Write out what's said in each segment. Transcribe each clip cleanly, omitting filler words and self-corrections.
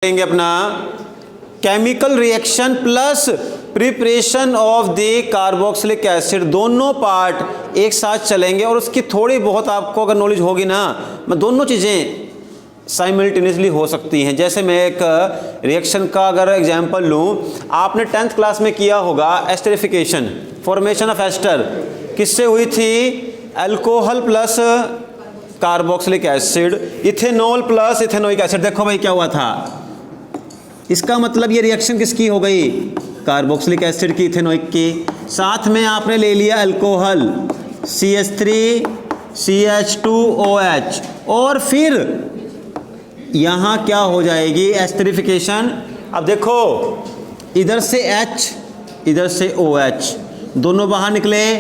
लेंगे अपना chemical reaction plus preparation of the carboxylic acid, दोनों पार्ट एक साथ चलेंगे और उसकी थोड़ी बहुत आपको अगर नॉलेज होगी ना, मैं दोनों चीज़ें साइमल्टेनियसली हो सकती हैं। जैसे मैं एक रिएक्शन का अगर एग्जांपल लूँ, आपने 10th क्लास में किया होगा एस्टरिफिकेशन, फॉर्मेशन ऑफ एस्टर किससे हुई थी? Alcohol plus carboxylic acid, ethanol plus ethanoic acid. देखो भाई क्या हुआ था, इसका मतलब ये रिएक्शन किसकी हो गई? कार्बोक्सिलिक एसिड की, इथेनोइक की। साथ में आपने ले लिया अल्कोहल CH3 CH2OH, और फिर यहाँ क्या हो जाएगी? एस्टरिफिकेशन। अब देखो इधर से H इधर से OH, दोनों बाहर निकले,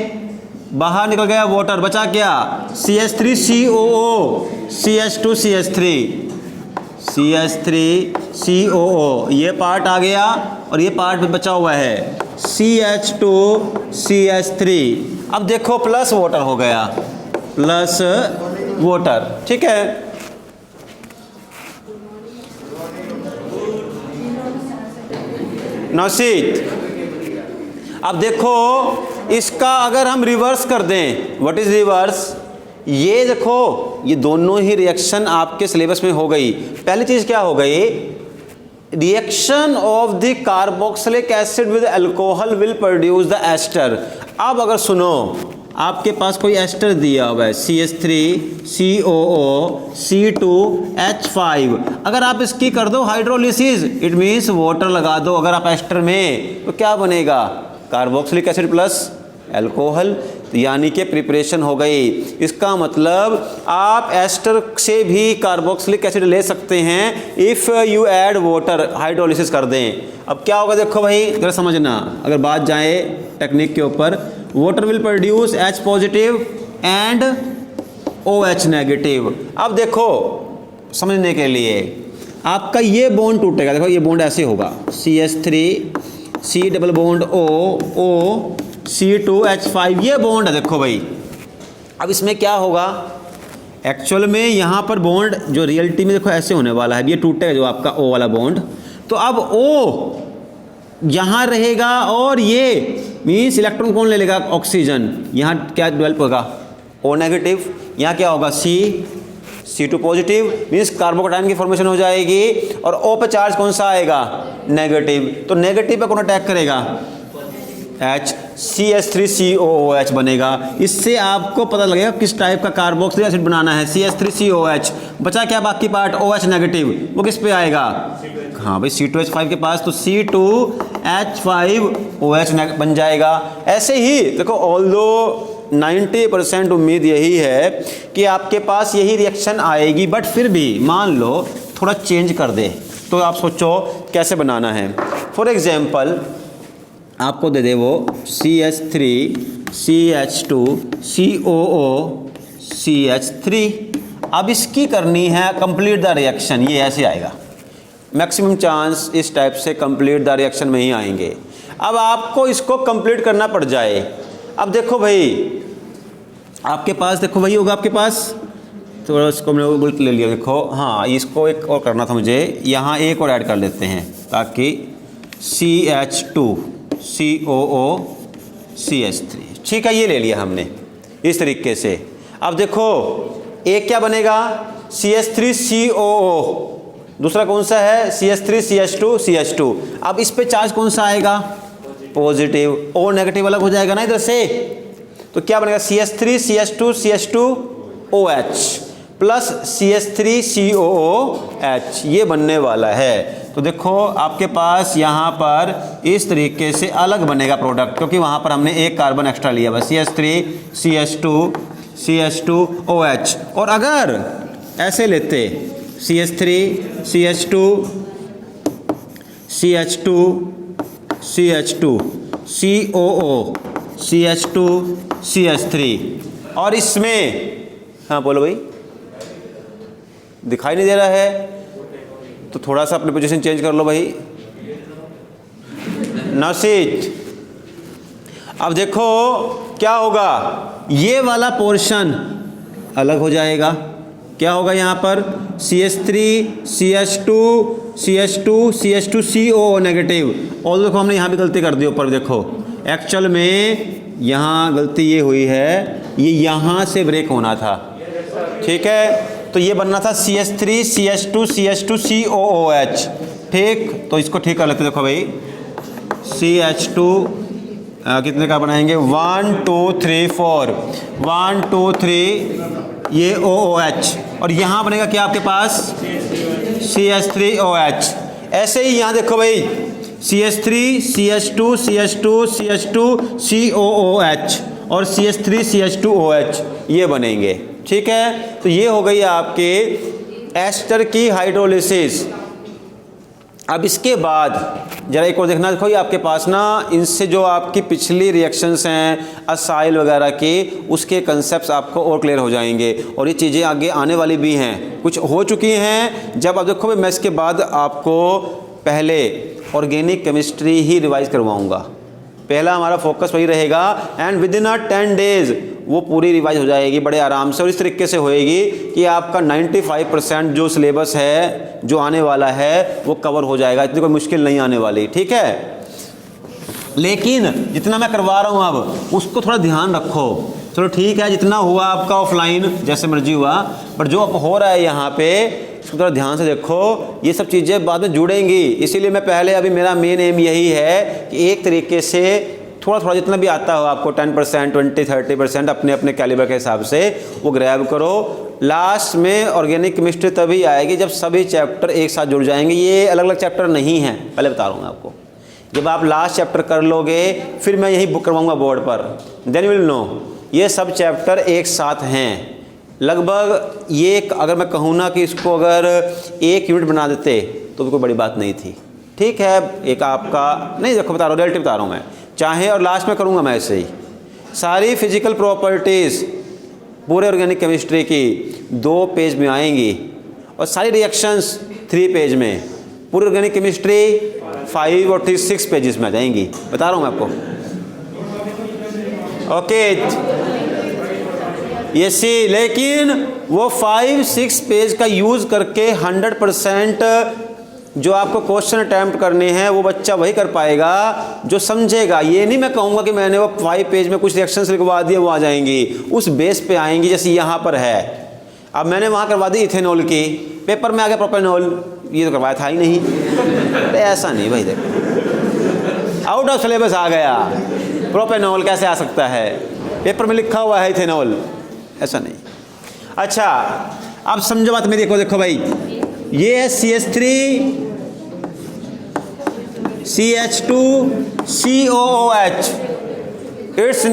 बाहर निकल गया वाटर, बचा क्या? CH3COO CH2 CH3 CH3COO, ये पार्ट आ गया और ये पार्ट भी बचा हुआ है CH2 CH3। अब देखो प्लस वाटर हो गया, प्लस वाटर, ठीक है। नौशीत, अब देखो इसका अगर हम रिवर्स कर दें, व्हाट इज रिवर्स? ये देखो ये दोनों ही रिएक्शन आपके सिलेबस में हो गई। पहली चीज क्या हो गई? Reaction of the carboxylic acid with alcohol will produce the ester. अब अगर सुनो, आपके पास कोई एस्टर दिया हुआ है CH3COO C2H5, अगर आप इसकी कर दो हाइड्रोलिसिस, इट मीन्स वाटर लगा दो अगर आप एस्टर में, तो क्या बनेगा? कार्बोक्सिलिक एसिड प्लस अल्कोहल, यानी कि प्रिपरेशन हो गई। इसका मतलब आप एस्टर से भी कार्बोक्सिलिक एसिड ले सकते हैं if you add water, hydrolysis कर दें। अब क्या होगा देखो भाई, जरा समझना, अगर बात जाए टेक्निक के ऊपर, water will produce H positive and OH negative. अब देखो समझने के लिए, आपका ये बॉन्ड टूटेगा, देखो ये बॉन्ड ऐसे होगा, CH3 C double bond O C2H5, ये बॉन्ड है देखो भाई। अब इसमें क्या होगा? एक्चुअल में यहाँ पर बॉन्ड जो रियलिटी में देखो ऐसे होने वाला है, ये टूटेगा जो आपका O वाला बॉन्ड, तो अब O यहाँ रहेगा और ये मीन्स इलेक्ट्रॉन कौन ले लेगा? ऑक्सीजन। यहाँ क्या डेवलप होगा? O negative. यहाँ क्या होगा? C2 पॉजिटिव, मीन्स कार्बोकैटायन की फॉर्मेशन हो जाएगी, और O पे चार्ज कौन सा आएगा? नेगेटिव। तो नेगेटिव पे कौन अटैक करेगा? H, CH3COOH बनेगा। इससे आपको पता लगेगा किस टाइप का कार्बोक्सिलिक एसिड बनाना है। CH3COOH, बचा क्या बाकी पार्ट? OH नेगेटिव, वो किस पे आएगा? हाँ भाई C2H5 के पास, तो C2H5OH बन जाएगा। ऐसे ही देखो, ऑल्दो 90% उम्मीद यही है कि आपके पास यही रिएक्शन आएगी, बट फिर भी मान लो थोड़ा चेंज कर दे, तो आप सोचो कैसे बनाना है। फॉर एग्जाम्पल आपको दे दे वो CH3 CH2 COO CH3। अब इसकी करनी है कंप्लीट द रिएक्शन, ये ऐसे आएगा, मैक्सिमम चांस इस टाइप से कंप्लीट द रिएक्शन में ही आएंगे। अब आपको इसको कंप्लीट करना पड़ जाए। अब देखो भाई, आपके पास देखो वही होगा आपके पास, तो इसको मैंने उल्ट ले लिया, देखो हाँ, इसको एक और करना था मुझे, यहाँ एक और ऐड कर लेते हैं ताकि CH2 COO CH3, ठीक है, ये ले लिया हमने इस तरीके से। अब देखो एक क्या बनेगा? CH3COO, दूसरा कौन सा है? CH3 CH2 CH2। अब इस पे चार्ज कौन सा आएगा? पॉजिटिव। O नेगेटिव अलग हो जाएगा ना इधर से, तो क्या बनेगा? CH3 CH2 CH2OH plus CH3COOH, ये बनने वाला है। तो देखो आपके पास यहाँ पर इस तरीके से अलग बनेगा प्रोडक्ट, क्योंकि वहाँ पर हमने एक कार्बन एक्स्ट्रा लिया बस, CH3 CH2 CH2OH। और अगर ऐसे लेते CH3 CH2 CH2 CH2 COO CH2 CH3, और इसमें, हाँ बोलो भाई, दिखाई नहीं दे रहा है तो थोड़ा सा अपनी पोजीशन चेंज कर लो भाई। नौशीत, अब देखो क्या होगा, ये वाला पोर्शन अलग हो जाएगा, क्या होगा यहाँ पर CH3 CH2 CH2 CH2 CO negative. और देखो हमने यहाँ भी गलती कर दी ऊपर, देखो एक्चुअल में यहाँ गलती ये हुई है, ये यहाँ से ब्रेक होना था, ठीक है। तो ये बनना था CH3 CH2 CH2 COOH, ठीक। तो इसको ठीक कर लेते, देखो भाई CH2 कितने का बनाएंगे 1 2 3 4 1 2 3 ये OOH, और यहाँ बनेगा क्या आपके पास CH3OH। ऐसे ही यहाँ देखो भाई CH3 CH2 CH2 CH2 COOH और CH3 CH2OH ये बनेंगे, ठीक है। तो ये हो गई आपके एस्टर की हाइड्रोलिसिस। अब इसके बाद जरा एक और देखना, देखो ये आपके पास ना इनसे जो आपकी पिछली रिएक्शंस हैं असाइल वगैरह की, उसके कंसेप्ट्स आपको और क्लियर हो जाएंगे, और ये चीज़ें आगे आने वाली भी हैं, कुछ हो चुकी हैं। जब अब देखो मैं इसके बाद आपको पहले ऑर्गेनिक केमिस्ट्री ही रिवाइज करवाऊंगा, पहला हमारा फोकस वही रहेगा, एंड विद इन 10 डेज वो पूरी रिवाइज हो जाएगी बड़े आराम से, और इस तरीके से होएगी कि आपका 95% जो सिलेबस है जो आने वाला है वो कवर हो जाएगा, इतनी कोई मुश्किल नहीं आने वाली, ठीक है। लेकिन जितना मैं करवा रहा हूँ अब उसको थोड़ा ध्यान रखो। चलो ठीक है, जितना हुआ आपका ऑफलाइन जैसे मर्जी हुआ, पर जो अब हो रहा है यहाँ पे इसको थोड़ा ध्यान से देखो, ये सब चीज़ें बाद में जुड़ेंगी। इसीलिए मैं पहले अभी मेरा मेन एम यही है कि एक तरीके से थोड़ा थोड़ा जितना भी आता हो आपको 10% 20-30% अपने अपने कैलिबर के हिसाब से वो ग्रैब करो। लास्ट में ऑर्गेनिक केमिस्ट्री तभी आएगी जब सभी चैप्टर एक साथ जुड़ जाएंगे। ये अलग अलग चैप्टर नहीं हैं, पहले बता रहा हूँ मैं आपको। जब आप लास्ट चैप्टर कर लोगे फिर मैं यही बुक करवाऊँगा बोर्ड पर, देन विल नो ये सब चैप्टर एक साथ हैं। लगभग ये अगर मैं कहूँ ना कि इसको अगर 1 यूनिट बना देते तो भी कोई बड़ी बात नहीं थी, ठीक है। एक आपका नहीं, देखो बता रहा हूँ, रिलेटिव बता रहा हूँ मैं, चाहे और लास्ट में करूँगा मैं ऐसे ही सारी फिजिकल प्रॉपर्टीज़ पूरे ऑर्गेनिक केमिस्ट्री की 2 पेज में आएंगी, और सारी रिएक्शंस 3 पेज में, पूरी ऑर्गेनिक केमिस्ट्री 5 और 6 पेजेस में आ जाएंगी, बता रहा हूँ मैं आपको। ओके ये सी, लेकिन वो 5-6 पेज का यूज़ करके 100% जो आपको क्वेश्चन अटैम्प्ट करने हैं वो बच्चा वही कर पाएगा जो समझेगा। ये नहीं मैं कहूँगा कि मैंने वो 5 पेज में कुछ रिएक्शंस लिखवा दिए वो आ जाएंगी, उस बेस पे आएंगी जैसे यहाँ पर है। अब मैंने वहाँ करवा दी इथेनॉल की, पेपर में आ गया प्रोपेनॉल, ये तो करवाया था ही नहीं। तो ऐसा नहीं भाई, देखो आउट ऑफ सिलेबस आ गया, प्रोपेनॉल कैसे आ सकता है, पेपर में लिखा हुआ है इथेनॉल, ऐसा नहीं। अच्छा अब समझो बात मेरी, देखो भाई ये है CH3 CH2 COOH, it's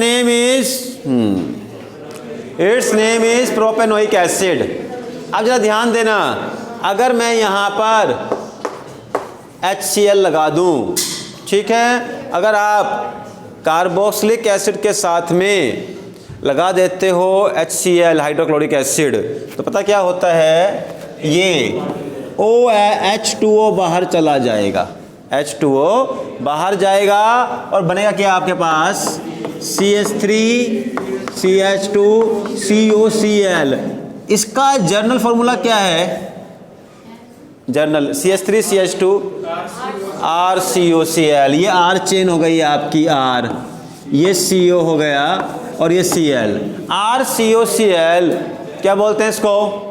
name is propanoic acid. अब जरा ध्यान देना, अगर मैं यहाँ पर HCl लगा दूँ, ठीक है, अगर आप कार्बोक्सिलिक एसिड के साथ में लगा देते हो HCl हाइड्रोक्लोरिक एसिड, तो पता क्या होता है, ये H2O बाहर चला जाएगा, H2O बाहर जाएगा और बनेगा क्या आपके पास CH3 CH2 COCl। इसका जर्नल फॉर्मूला क्या है, जर्नल CH3 CH2 RCOCl, ये R चेन हो गई आपकी R, ये CO हो गया और ये Cl, RCOCl क्या बोलते हैं इसको,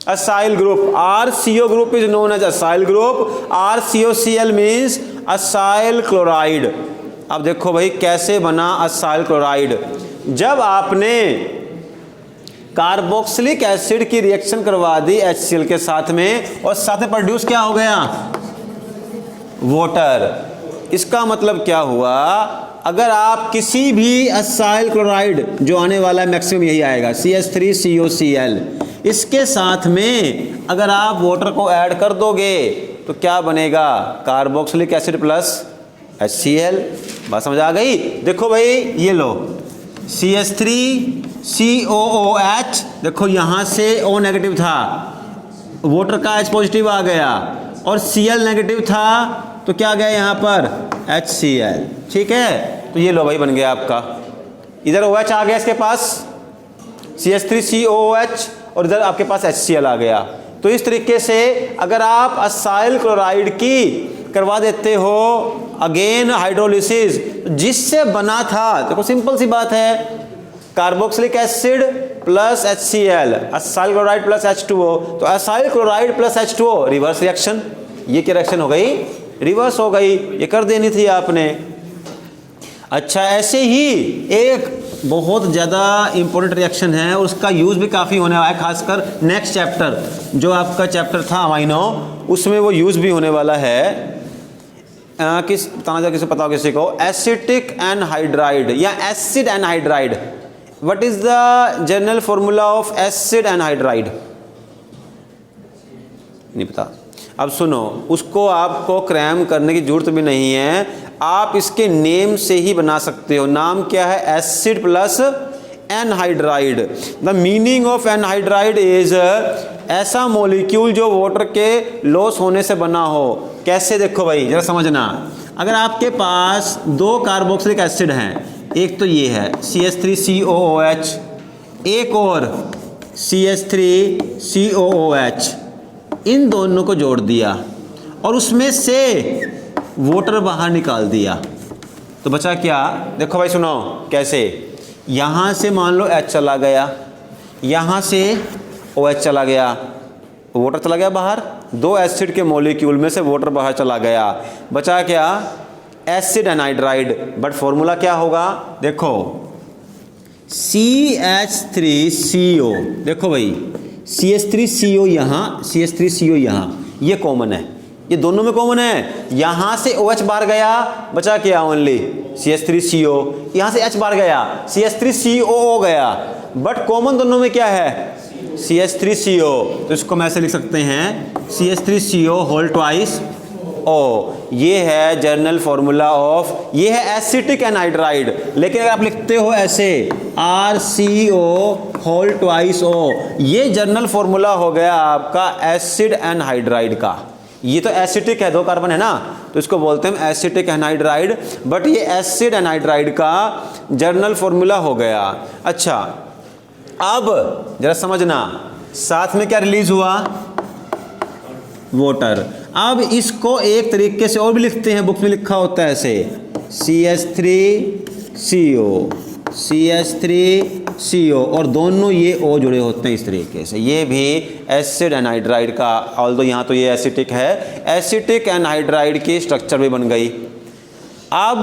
acyl group. RCO group is known as acyl group, RCOCl means acyl chloride. अब देखो भाई कैसे बना असाइल क्लोराइड, जब आपने कार्बोक्सिलिक एसिड की रिएक्शन करवा दी HCl के साथ में और साथ में प्रोड्यूस क्या हो गया, वाटर। इसका मतलब क्या हुआ, अगर आप किसी भी असाइल क्लोराइड जो आने वाला है मैक्सिमम यही आएगा CH3 COCl, इसके साथ में अगर आप वाटर को ऐड कर दोगे तो क्या बनेगा, कार्बोक्सिलिक एसिड प्लस HCl। बात समझ आ गई। देखो भाई ये लो CH3 COOH, देखो यहाँ से O नेगेटिव था, वाटर का H पॉजिटिव आ गया, और Cl नेगेटिव था तो क्या गया यहाँ पर HCl, ठीक है। तो ये लो भाई बन गया आपका, इधर OH आ गया इसके पास CH3 COOH और इधर आपके पास HCl आ गया। तो इस तरीके से अगर आप असाइल क्लोराइड की करवा देते हो अगेन हाइड्रोलिसिस, जिससे बना था, देखो सिंपल सी बात है, carboxylic acid plus HCl, acyl chloride plus H2O, तो acyl chloride plus H2O reverse reaction, ये क्या रिएक्शन हो गई, रिवर्स हो गई, ये कर देनी थी आपने। अच्छा, ऐसे ही एक बहुत ज़्यादा इंपॉर्टेंट रिएक्शन है, उसका यूज़ भी काफ़ी होने वाला है, खासकर नेक्स्ट चैप्टर जो आपका चैप्टर था अमाइनो, उसमें वो यूज़ भी होने वाला है। किस बताना चाहिए, किसे पता हो किसी को, एसिटिक एनहाइड्राइड या acid anhydride, what is the general formula of acid anhydride, नहीं पता। अब सुनो, उसको आपको क्रैम करने की जरूरत भी नहीं है, आप इसके नेम से ही बना सकते हो। नाम क्या है, acid plus anhydride. The meaning of anhydride is ऐसा मॉलिक्यूल जो वाटर के लॉस होने से बना हो। कैसे, देखो भाई जरा समझना, अगर आपके पास दो कार्बोक्सिलिक एसिड हैं, एक तो ये है CH3COOH, एक और CH3COOH, इन दोनों को जोड़ दिया और उसमें से वाटर बाहर निकाल दिया, तो बचा क्या, देखो भाई सुनो कैसे, यहाँ से मान लो H चला गया, यहाँ से OH चला गया, वाटर चला गया बाहर, दो एसिड के मॉलिक्यूल में से वाटर बाहर चला गया, बचा क्या, एसिड एनहाइड्राइड। बट फॉर्मूला क्या होगा, देखो CH3CO, देखो भाई CH3CO यहाँ, CH3CO यहाँ, ये कॉमन है, ये दोनों में कॉमन है। यहाँ से OH बाहर गया, बचा क्या, ओनली CH3CO, यहाँ से H बाहर गया, CH3COO गया, बट कॉमन दोनों में क्या है, CH3CO। तो इसको मैं ऐसे लिख सकते हैं CH3CO होल ट्वाइस O, ये है जनरल फॉर्मूला ऑफ, ये है एसिटिक एनहाइड्राइड। लेकिन अगर आप लिखते हो ऐसे RCO होल ट्वाइस O, ये जनरल फॉर्मूला हो गया आपका एसिड एनहाइड्राइड का। ये तो एसिटिक है, दो कार्बन है ना, तो इसको बोलते हैं एसिटिक एनहाइड्राइड, बट ये एसिड एनहाइड्राइड का जनरल फॉर्मूला हो गया। अच्छा, अब जरा समझना, साथ में क्या रिलीज हुआ, वाटर। अब इसको एक तरीके से और भी लिखते हैं, बुक में लिखा होता है ऐसे CH3CO और दोनों ये O जुड़े होते हैं इस तरीके से, ये भी एसिड एनहाइड्राइड का, ऑल्दो यहाँ तो ये एसिटिक है, एसिटिक एनहाइड्राइड की स्ट्रक्चर भी बन गई। अब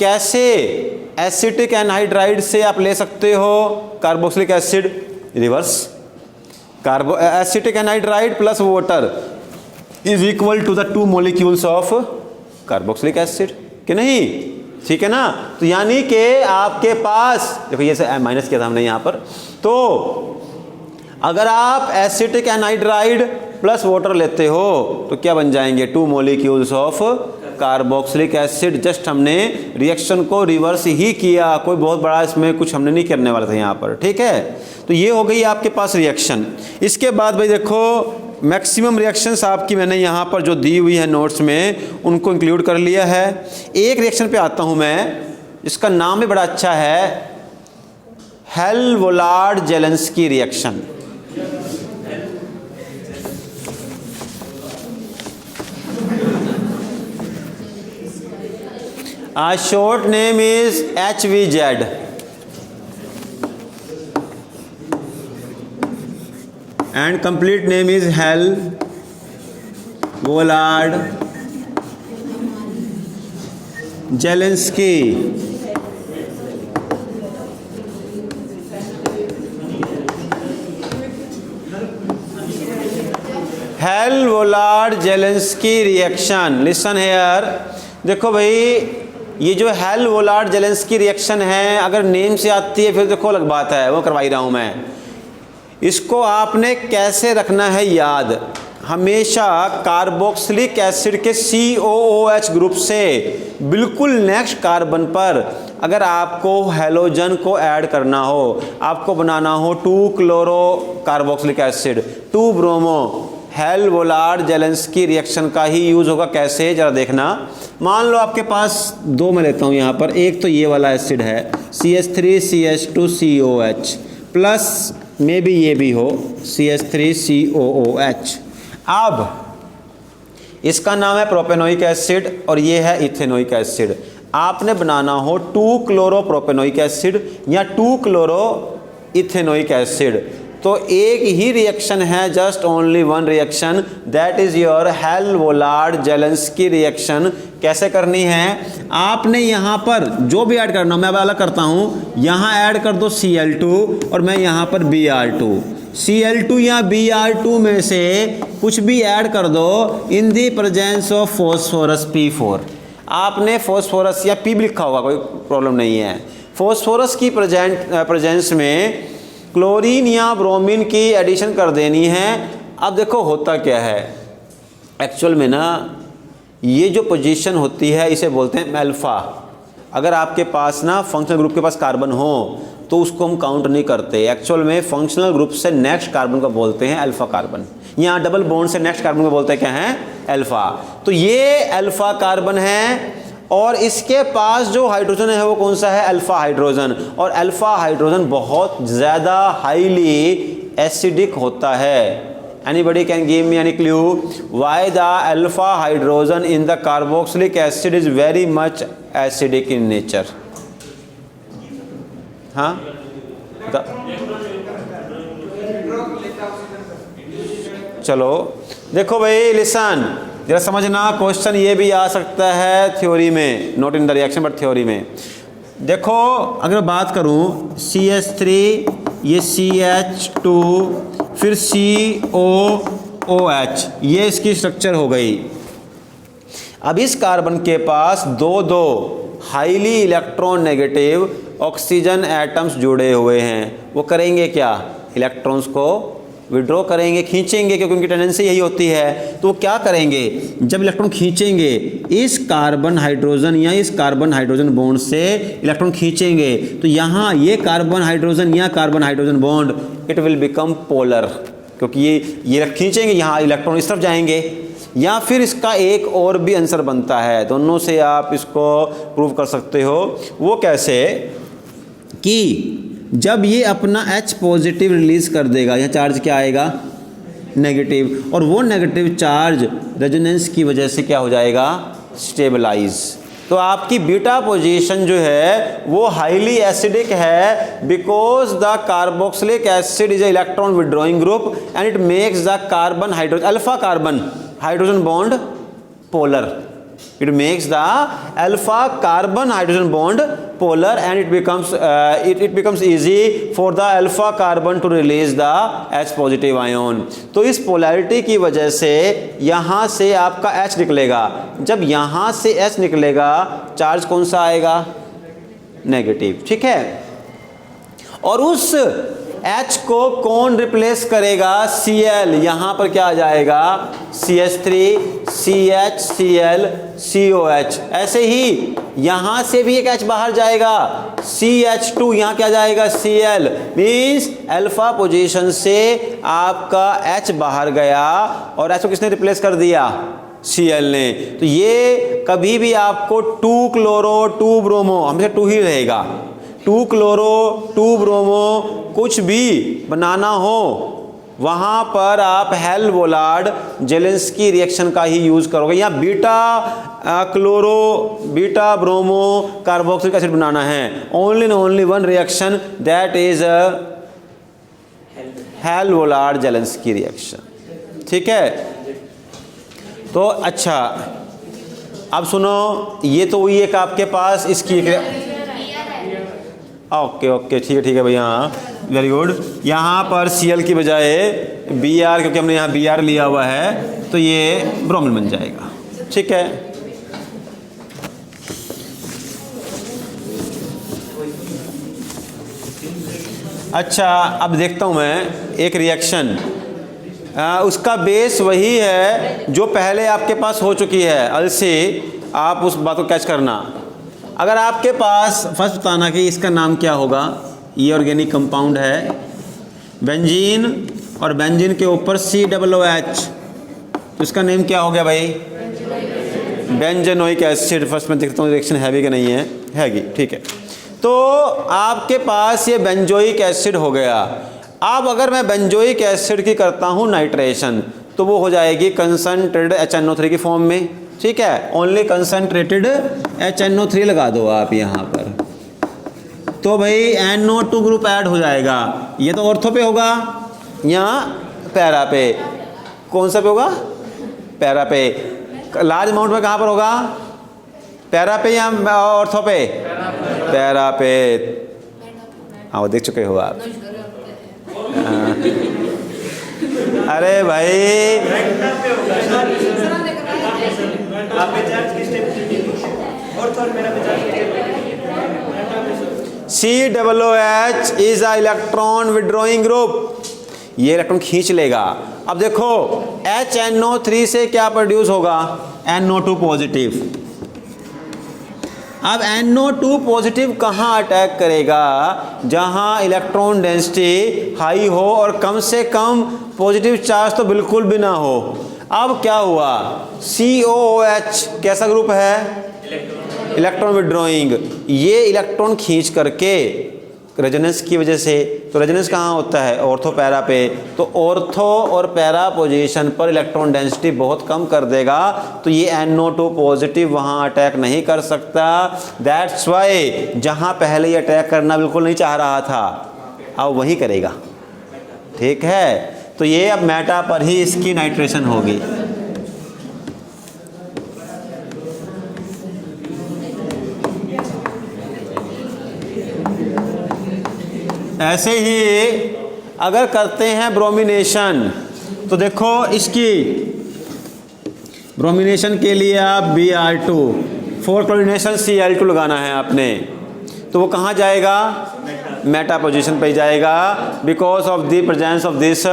कैसे एसिटिक एनहाइड्राइड से आप ले सकते हो carboxylic acid, reverse, acetic anhydride plus water is equal to the 2 molecules of carboxylic acid, कि नहीं, ठीक है ना। तो यानी कि आपके पास देखो, ये माइनस किया था हमने यहाँ पर, तो अगर आप एसिटिक एनहाइड्राइड प्लस वाटर लेते हो तो क्या बन जाएंगे, 2 molecules of carboxylic acid. Just हमने रिएक्शन को रिवर्स ही किया, कोई बहुत बड़ा इसमें कुछ हमने नहीं करने वाला था यहाँ पर, ठीक है। तो ये हो गई आपके पास रिएक्शन। इसके बाद भाई देखो, मैक्सिमम रिएक्शंस आपकी मैंने यहाँ पर जो दी हुई है नोट्स में, उनको इंक्लूड कर लिया है। एक रिएक्शन पे आता हूँ मैं, इसका नाम भी बड़ा अच्छा है, Hell Volhard Zelinsky reaction. Short name is HVZ। and complete name is Hell-Volard-Jelenski। Hell-Volard-Jelenski reaction, listen here, देखो भाई ये जो हेल-वोलार्ड-जेलेंस्की रिएक्शन है, अगर नेम से आती है फिर देखो अलग बात है, वो करवाई रहा हूँ मैं। इसको आपने कैसे रखना है याद, हमेशा कार्बोक्सिलिक एसिड के COOH ग्रुप से बिल्कुल नेक्स्ट कार्बन पर अगर आपको हेलोजन को ऐड करना हो, आपको बनाना हो 2 chloro carboxylic acid 2 bromo, Hell Volhard Zelinsky reaction का ही यूज होगा। कैसे, जरा देखना। मान लो आपके पास 2 मैं लेता हूँ यहाँ पर, एक तो ये वाला एसिड है CH3CH2COH प्लस मे भी ये भी हो, CH3COOH। अब इसका नाम है प्रोपेनोइक एसिड और ये है इथेनोइक एसिड। आपने बनाना हो 2-क्लोरोप्रोपेनोइक एसिड या 2-क्लोरो इथेनोइक एसिड, तो एक ही रिएक्शन है, just only one reaction, that is your Hell Volhard Zelinsky reaction. कैसे करनी है? आपने यहाँ पर जो भी ऐड करना, मैं अब अलग करता हूँ, यहाँ ऐड कर दो Cl2 और मैं यहाँ पर Br2। Cl2 या Br2 में से कुछ भी ऐड कर दो in the presence of phosphorus P4। आपने फॉस्फोरस या P भी लिखा होगा, कोई प्रॉब्लम नहीं है। फॉस्फोरस की प्रेजेंस में क्लोरीन या ब्रोमीन की एडिशन कर देनी है। अब देखो होता क्या है, एक्चुअल में ना ये जो पोजीशन होती है इसे बोलते हैं अल्फ़ा। अगर आपके पास ना फंक्शनल ग्रुप के पास कार्बन हो तो उसको हम काउंट नहीं करते। एक्चुअल में फंक्शनल ग्रुप से नेक्स्ट कार्बन को बोलते हैं अल्फ़ा कार्बन। यहाँ डबल बॉन्ड से नेक्स्ट कार्बन को बोलते हैं क्या है? अल्फ़ा। तो ये अल्फ़ा कार्बन है और इसके पास जो हाइड्रोजन है वो कौन सा है? Alpha hydrogen. और अल्फ़ा हाइड्रोजन बहुत ज़्यादा हाईली एसिडिक होता है। Anybody can give me any clue why the alpha hydrogen in the carboxylic acid is very much acidic in nature? हाँ, चलो देखो भाई, लिसन जरा समझना, क्वेश्चन ये भी आ सकता है थ्योरी में, not in the reaction but theory में। देखो अगर बात करूं CH3, ये CH2, फिर COOH, ये इसकी स्ट्रक्चर हो गई। अब इस कार्बन के पास दो highly electron negative oxygen atoms जुड़े हुए हैं। वो करेंगे क्या? इलेक्ट्रॉन्स को विड्रॉ करेंगे, खींचेंगे, क्योंकि उनकी टेंडेंसी यही होती है। तो वो क्या करेंगे? जब इलेक्ट्रॉन खींचेंगे इस कार्बन हाइड्रोजन या इस कार्बन हाइड्रोजन बॉन्ड से इलेक्ट्रॉन खींचेंगे, तो यहाँ ये कार्बन हाइड्रोजन या carbon hydrogen bond it will become polar, क्योंकि ये खींचेंगे, यहाँ इलेक्ट्रॉन इस तरफ जाएंगे। या फिर इसका एक और भी आंसर बनता है, दोनों से आप इसको प्रूव कर सकते हो। वो कैसे? कि जब ये अपना H पॉजिटिव रिलीज कर देगा, यहाँ चार्ज क्या आएगा? नेगेटिव, और वो नेगेटिव चार्ज रेजोनेंस की वजह से क्या हो जाएगा? स्टेबलाइज। तो आपकी बीटा पोजीशन जो है वो हाईली एसिडिक है, because the carboxylic acid is electron withdrawing group and it makes the carbon hydrogen alpha carbon hydrogen bond polar. It makes the alpha carbon hydrogen bond polar and it becomes easy for the alpha carbon to release the H positive ion। तो इस polarity की वजह से यहाँ से आपका H निकलेगा। जब यहाँ से H निकलेगा चार्ज कौन सा आएगा? नेगेटिव, ठीक है। और उस H को कौन रिप्लेस करेगा? Cl। यहाँ पर क्या आ जाएगा? CH3, CH, Cl, COH। ऐसे ही यहाँ से भी एक H बाहर जाएगा, CH2, यहाँ क्या जाएगा? Cl। मीन्स अल्फा पोजीशन से आपका H बाहर गया और H को किसने रिप्लेस कर दिया? Cl ने। तो ये कभी भी आपको 2-क्लोरो 2-ब्रोमो, हमेशा 2 ही रहेगा। 2-क्लोरो 2-ब्रोमो कुछ भी बनाना हो वहाँ पर आप हेल-वोलार्ड-जेलेंस्की रिएक्शन का ही यूज़ करोगे। या बीटा-क्लोरो बीटा-ब्रोमो कार्बोक्सिलिक एसिड बनाना है, only one reaction, that is Hell Volhard Zelinsky reaction. ठीक है। तो अच्छा अब सुनो, ये तो हुई एक आपके पास इसकी ओके ठीक है भैया, हाँ वेरी गुड। यहाँ पर Cl की बजाय Br, क्योंकि हमने यहाँ Br लिया हुआ है तो ये ब्रोमीन बन जाएगा। ठीक है। अच्छा अब देखता हूँ मैं एक रिएक्शन, उसका बेस वही है जो पहले आपके पास हो चुकी है। अलसे आप उस बात को कैच करना। अगर आपके पास फर्स्ट बताना कि इसका नाम क्या होगा। ये ऑर्गेनिक कंपाउंड है बेंजीन, और बेंजीन के ऊपर COOH, तो इसका नेम क्या हो गया भाई? बेंजेनोइक एसिड। फर्स्ट में देखता हूँ रिएक्शन है भी कि नहीं है, हैगी। ठीक है। तो आपके पास ये बेंजोइक एसिड हो गया। अब अगर मैं बेंजोइक एसिड की करता हूँ नाइट्रेशन तो वो हो जाएगी कंसंट्रेटेड HNO3 की फॉर्म में, ठीक है, ओनली कंसंट्रेटेड HNO3 लगा दो आप यहाँ पर, तो भाई NO2 ग्रुप ऐड हो जाएगा। ये तो ऑर्थो पे होगा या पैरा पे, कौन सा पे होगा, पैरा पे। लार्ज अमाउंट में कहाँ पर होगा, पैरा पे या ऑर्थो पे, पैरा पे। हाँ वो देख चुके हो आप। अरे भाई COOH is a electron withdrawing group, ये इलेक्ट्रॉन खींच लेगा। अब देखो HNO3 से क्या प्रोड्यूस होगा, NO2 पॉजिटिव। अब NO2 पॉजिटिव कहाँ अटैक करेगा, जहाँ इलेक्ट्रॉन डेंसिटी हाई हो और कम से कम पॉजिटिव चार्ज तो बिल्कुल भी ना हो। अब क्या हुआ, COOH कैसा ग्रुप है, इलेक्ट्रॉन विड्रॉइंग, ये इलेक्ट्रॉन खींच करके रेजोनेंस की वजह से, तो रेजोनेंस कहाँ होता है, ऑर्थो पैरा पे, तो ऑर्थो और पैरा पोजीशन पर इलेक्ट्रॉन डेंसिटी बहुत कम कर देगा, तो ये NO2 पॉजिटिव वहाँ अटैक नहीं कर सकता। दैट्स वाई जहाँ पहले ये अटैक करना बिल्कुल नहीं चाह रहा था अब वही करेगा, ठीक है। तो ये अब मेटा पर ही इसकी नाइट्रेशन होगी। ऐसे ही अगर करते हैं ब्रोमिनेशन, तो देखो इसकी ब्रोमिनेशन के लिए आप Br2 4 क्लोरीनेशन Cl2 लगाना है आपने, तो वो कहाँ जाएगा, मेटा पोजीशन पे जाएगा, because of the presence of this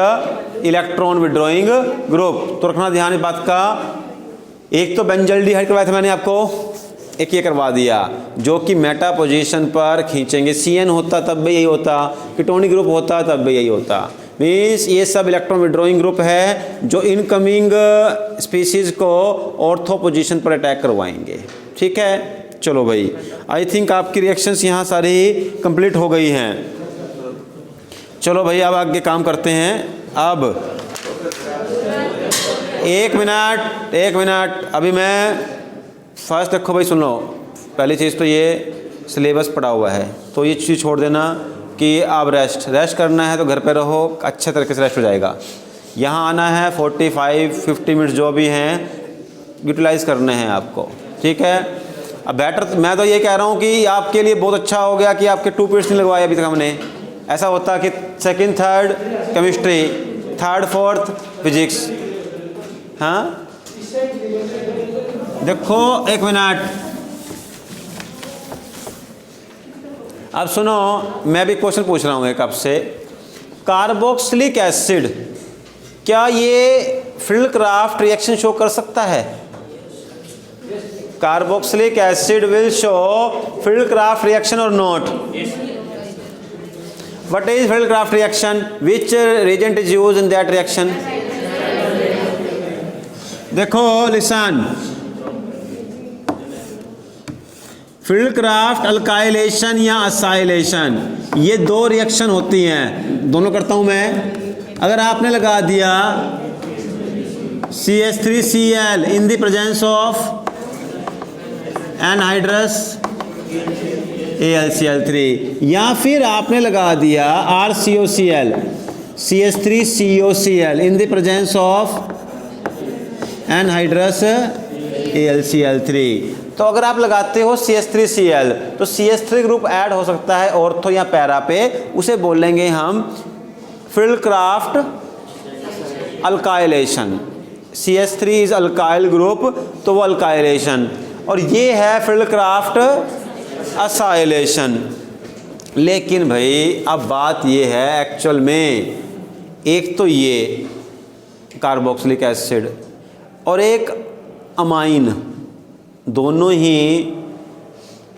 electron withdrawing group. तो रखना ध्यान इस बात का, एक तो बेंजल्डिहाइड करवाया था मैंने आपको, एक ये करवा दिया जो कि मेटा पोजीशन पर खींचेंगे। CN होता तब भी यही होता, कीटोनिक ग्रुप होता तब भी यही होता। मीन्स ये सब इलेक्ट्रॉन विड्रॉइंग ग्रुप है जो इनकमिंग स्पीसीज को ऑर्थो पोजीशन पर अटैक करवाएंगे, ठीक है। चलो भाई, आई थिंक आपकी रिएक्शंस यहाँ सारी कंप्लीट हो गई हैं। चलो भाई अब आगे काम करते हैं। अब एक मिनट अभी मैं फर्स्ट देखो भाई, सुन लो, पहली चीज़ तो ये सिलेबस पड़ा हुआ है, तो ये चीज़ छोड़ देना कि आप रेस्ट करना है तो घर पे रहो, अच्छे तरीके से रेस्ट हो जाएगा। यहाँ आना है 45-50 मिनट जो भी हैं यूटिलाइज़ करने हैं आपको, ठीक है। अब बेटर मैं तो ये कह रहा हूँ कि आपके लिए बहुत अच्छा हो गया कि आपके 2 पीरियड्स नहीं लगवाए अभी तक हमने। ऐसा होता कि 2nd 3rd chemistry, 3rd 4th physics. हाँ देखो एक मिनट, अब सुनो, मैं भी क्वेश्चन पूछ रहा हूँ एक आपसे। कार्बोक्सिलिक एसिड क्या ये फिल्डक्राफ्ट रिएक्शन शो कर सकता है? Carboxylic acid will show fieldcraft reaction or not? What is Fieldcraft reaction? Which reagent is used in that reaction? देखो लिसन, फील्डक्राफ्ट अल्काइलेशन या असाइलेशन, ये 2 रिएक्शन होती हैं, दोनों करता हूं मैं। अगर आपने लगा दिया CH3Cl in the presence of anhydrous AlCl3, या फिर आपने लगा दिया RCOCl CH3COCl in the presence of anhydrous AlCl3, तो अगर आप लगाते हो CH3Cl तो CH3 ग्रुप ऐड हो सकता है ऑर्थो या पैरा पे, उसे बोलेंगे हम fieldcraft alkylation. CH3 is alkyl group, तो वो अल्काइलेशन, और ये है फील्डक्राफ्ट असाइलेशन। लेकिन भाई अब बात ये है एक्चुअल में, एक तो ये कार्बोक्सिलिक एसिड और एक अमाइन, दोनों ही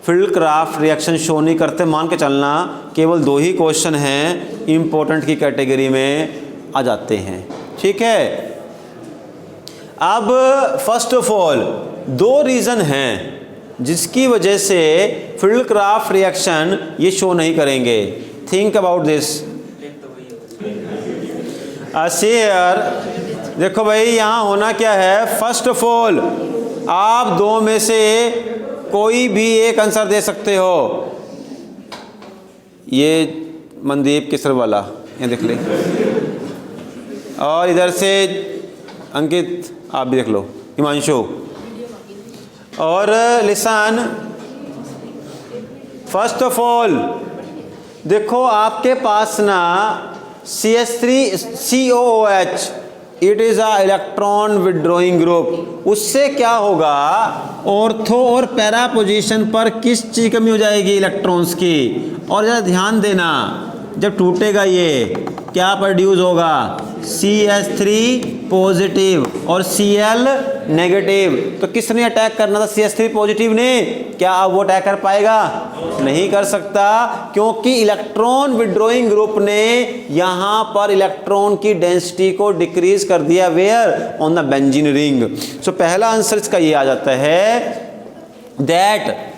फील्डक्राफ्ट रिएक्शन शो नहीं करते। मान के चलना केवल 2 ही क्वेश्चन हैं इम्पोर्टेंट की कैटेगरी में आ जाते हैं, ठीक है। अब फर्स्ट ऑफ ऑल 2 रीज़न हैं जिसकी वजह से फील्डक्राफ्ट रिएक्शन ये शो नहीं करेंगे। Think about this. शेयर, देखो भाई यहाँ होना क्या है, फर्स्ट ऑफ ऑल आप दो में से कोई भी एक आंसर दे सकते हो। ये मनदीप किसर वाला ये देख ले, और इधर से अंकित आप भी देख लो, हिमांशु और लिसान। फर्स्ट ऑफ ऑल देखो आपके पास ना CH3COOH, it is a electron withdrawing group. उससे क्या होगा, ऑर्थो और पैरा पोजीशन पर किस चीज़ की कमी हो जाएगी, इलेक्ट्रॉन्स की। और ज़रा ध्यान देना, जब टूटेगा ये क्या प्रोड्यूस होगा, CH3 पॉजिटिव और Cl नेगेटिव। तो किसने अटैक करना था, CH3 पॉजिटिव ने। क्या अब वो अटैक कर पाएगा, नहीं कर सकता, क्योंकि इलेक्ट्रॉन विड्रॉइंग ग्रुप ने यहां पर इलेक्ट्रॉन की डेंसिटी को डिक्रीज कर दिया, where, on the benzene ring. So पहला आंसर इसका ये आ जाता है that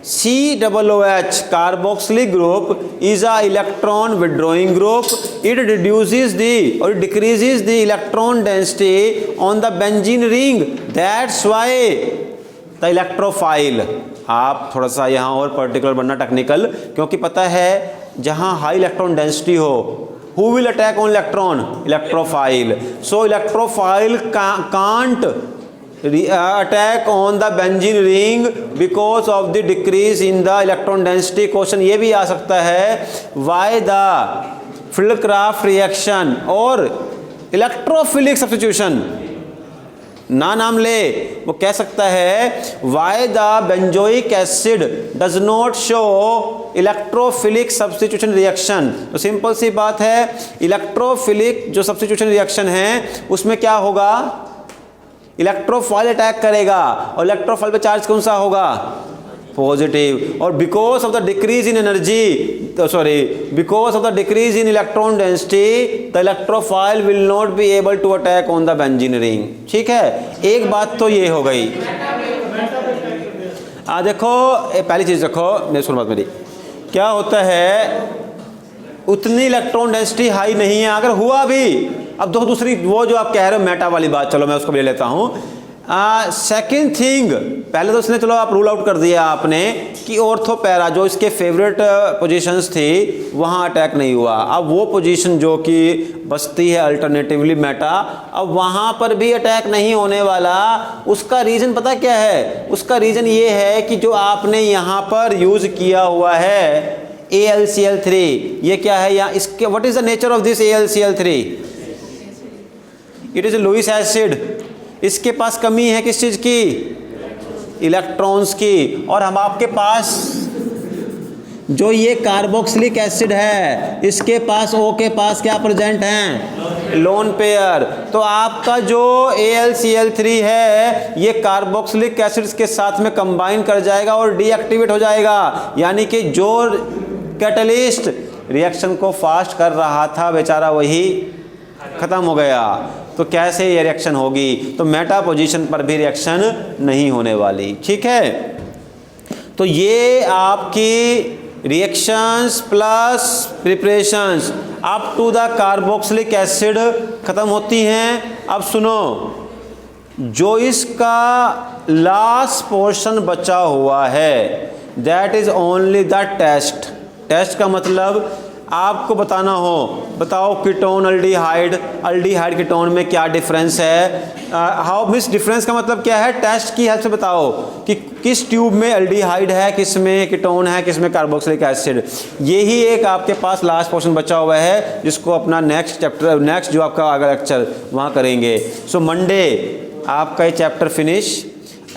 COOH carboxylic group is a electron withdrawing group. It reduces the or decreases the electron density on the benzene ring. That's why the electrophile. आप थोड़ा सा यहाँ और पर्टिकुलर बनना टेक्निकल, क्योंकि पता है जहाँ हाई इलेक्ट्रॉन डेंसिटी हो, who will attack on electron? Electrophile. So electrophile can't attack on the benzene ring because of the decrease in the electron density. Question ये भी आ सकता है, why the Fieldcraft reaction और electrophilic substitution, ना नाम ले, वो कह सकता है why the benzoic acid does not show electrophilic substitution reaction. तो सिंपल सी बात है, इलेक्ट्रोफिलिक जो सब्स्टिट्यूशन रिएक्शन है उसमें क्या होगा, इलेक्ट्रोफाइल अटैक करेगा, और इलेक्ट्रोफाइल पे चार्ज कौन सा होगा, पॉजिटिव। और because of the decrease in energy, because of the decrease in electron density, the electrophile will not be able to attack on the benzene ring. ठीक है, एक बात तो ये हो गई। देखो पहली चीज देखो, मेरी सुन बात मेरी, क्या होता है, उतनी इलेक्ट्रॉन डेंसिटी हाई नहीं है, अगर हुआ भी, अब दो दूसरी वो जो आप कह रहे हो मेटा वाली बात, चलो मैं उसको भी ले लेता हूं। सेकेंड थिंग, पहले तो उसने चलो आप रूल आउट कर दिया आपने कि ऑर्थो पैरा जो इसके फेवरेट पोजीशंस थी वहां अटैक नहीं हुआ। अब वो पोजीशन जो कि बचती है अल्टरनेटिवली मेटा, अब वहां पर भी अटैक नहीं होने वाला। उसका रीजन पता क्या है, उसका रीजन ये है कि जो आपने यहां पर यूज किया हुआ है AlCl3, ये क्या है यहाँ, इसके what is the nature of this AlCl3, it is Lewis acid. इसके पास कमी है किस चीज की, इलेक्ट्रॉन्स की। और हम आपके पास जो ये कार्बोक्सिलिक एसिड है, इसके पास O के पास क्या प्रेजेंट हैं, लोन पेयर। तो आपका जो AlCl3 है ये कार्बोक्सिलिक एसिड्स के साथ में कंबाइन कर जाएगा और डीएक्टिवेट हो जाएगा, यानी कि जो कैटलिस्ट रिएक्शन को फास्ट कर रहा था बेचारा वही खत्म हो गया। तो कैसे ये रिएक्शन होगी, तो मेटा पोजीशन पर भी रिएक्शन नहीं होने वाली। ठीक है, तो ये आपकी reactions plus preparations up to the carboxylic acid खत्म होती हैं। अब सुनो, जो इसका लास्ट पोर्शन बचा हुआ है that is only the test. Test का मतलब आपको बताना हो, बताओ कीटोन अल्डिहाइड, अल्डिहाइड कीटोन में क्या डिफरेंस है। हाउ मिस डिफरेंस का मतलब क्या है, टेस्ट की हेल्प से बताओ कि किस ट्यूब में अल्डिहाइड है, किस में कीटोन है, किस में कार्बोक्सिलिक एसिड। यही एक आपके पास लास्ट पोर्शन बचा हुआ है जिसको अपना नेक्स्ट चैप्टर, नेक्स्ट जो आपका अगला लेक्चर वहाँ करेंगे। सो मंडे आपका ये chapter finish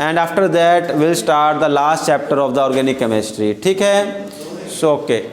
and after that will start the last chapter of the organic chemistry. ठीक है, सो ओके।